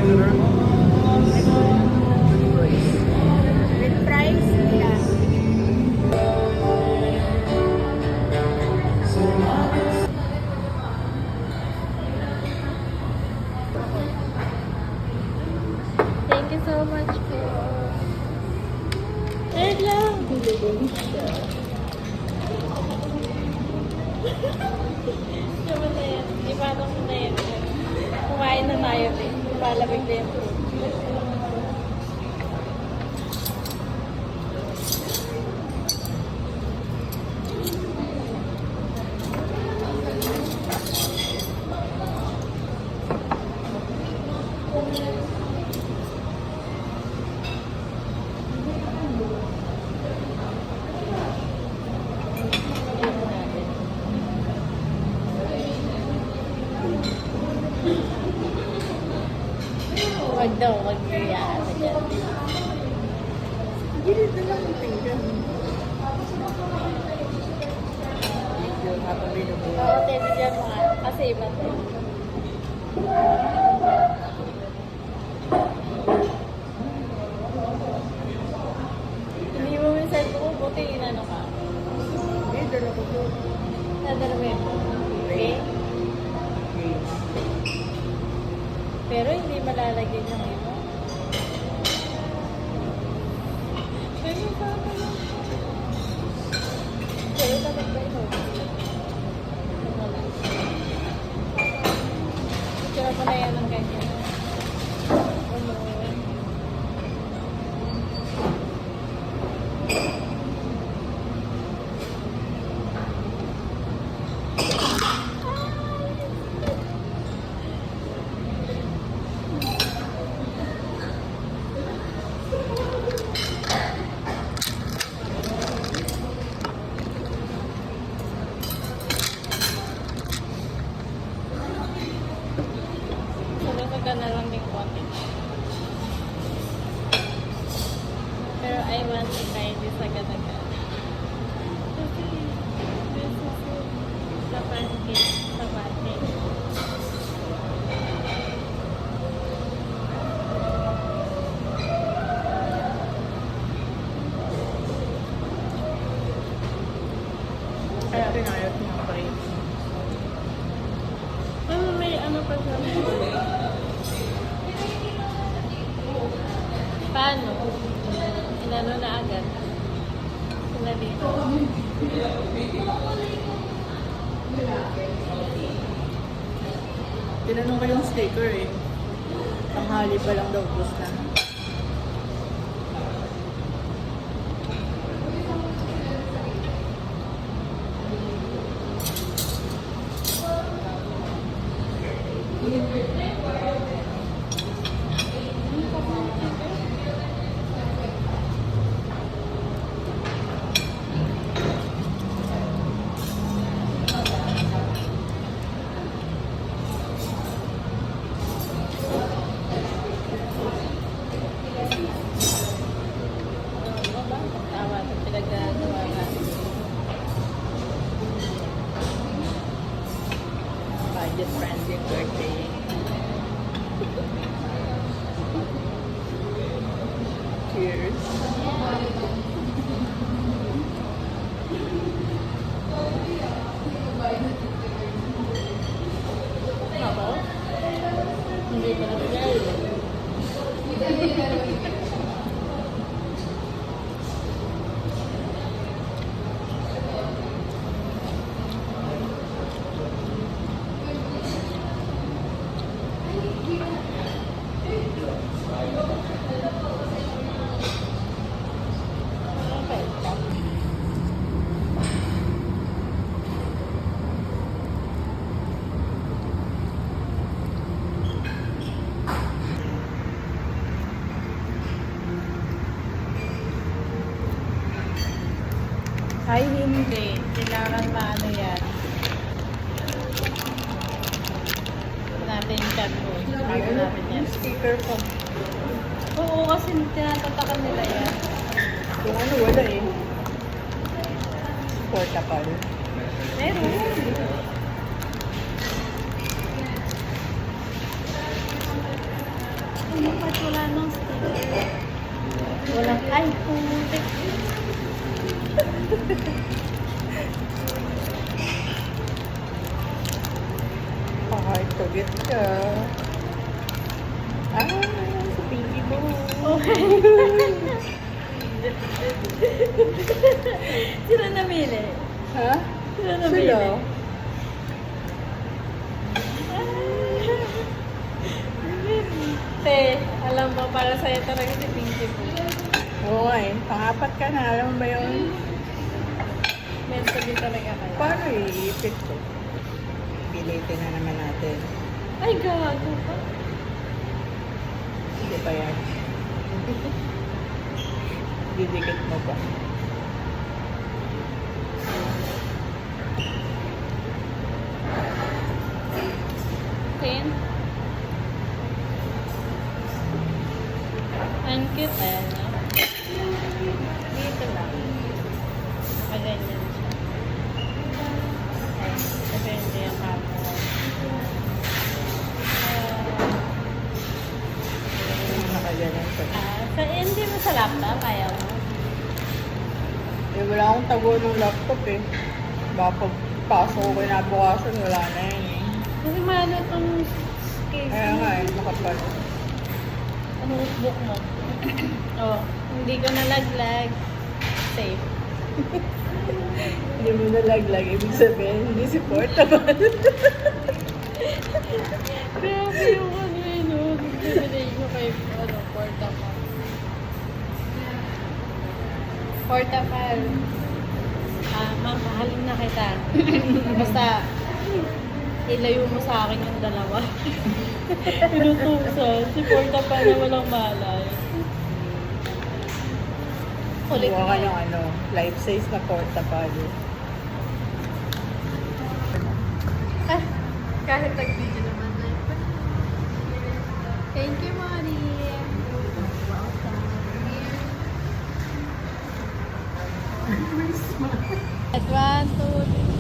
With fries, yeah. Thank you so much po. Wait lang. Naman na yan. Ipatong mo na yan. Kumain na tayo eh. Palamig na yung food. Wag daw, wag niya na dyan. Gilid na lang ang tinggan. Oo, tinigyan mo nga. Kasi iba to. Hindi mo minsan ko, buti inano ka. Eh, dala ko to. Nadala mo yun. Okay? Pero hindi malalagyan yung iba. Pero tama lang. Pero dapat ba ito? Wala. Itsura ko na yan ng ganyan. Na lang din konti. Pero I want to try this agad-agad. This is sa pancake. Sa pancake. Kaya pinayot niya pa rin. May ano pa siya. Paano? Inano na agad? Sinalito. Tinanong ko yung sticker eh. Tanghali pa lang daw, bus na. Budget-friendly birthday. Cheers. Ako? Hindi pa nabigay. Ay, hindi. Kailangan maano yan. Natin yung chat mo. Bago natin yan. Sticker pa. Oo, kasi tinatatakan nila yan. Yung ano, wala eh. Portable. Meron. Ay, putik. Hard to get ka. Ah, sa pinky mo. Sino namili? Ha? Sino namili? Sila? Te, alam mo, para sa'yo talaga si Pinky po. Oo nga eh. Pang-apat ka na. Alam mo ba yun? Mentally talaga kayo. Paano iipit ko? Pilitin na naman natin. Ay, gago pa. Hindi pa yan. Didikit mo ba? Tin. Ang cute eh, no? Dito lang. Nakaganyan siya. Ay, depende yung camera. Nakaganan ko. Hindi mo sa laptop, ayaw mo? Eh, wala akong tago ng laptop eh. Baka pagpasok ko kinabukasan, wala na yan eh. Kasi maano itong case. Kaya nga eh, nakapal. Ang notebook mo. Oh, hindi ko nalaglag. Safe. Hindi mo nalaglag, ibig sabihin, hindi si portable. Grabe yung ano yun, no? Bibili ko kay, portable. Portable. Ma'am, mahalin na kita. Basta, ilayo mo sa akin yung dalawa. Inutusan. Si portable na walang malay. Kulit Kuha ka yung ano, life size na portable. Kahit nag-video naman na yun. Thank you, Mari. At 1, 2, 3.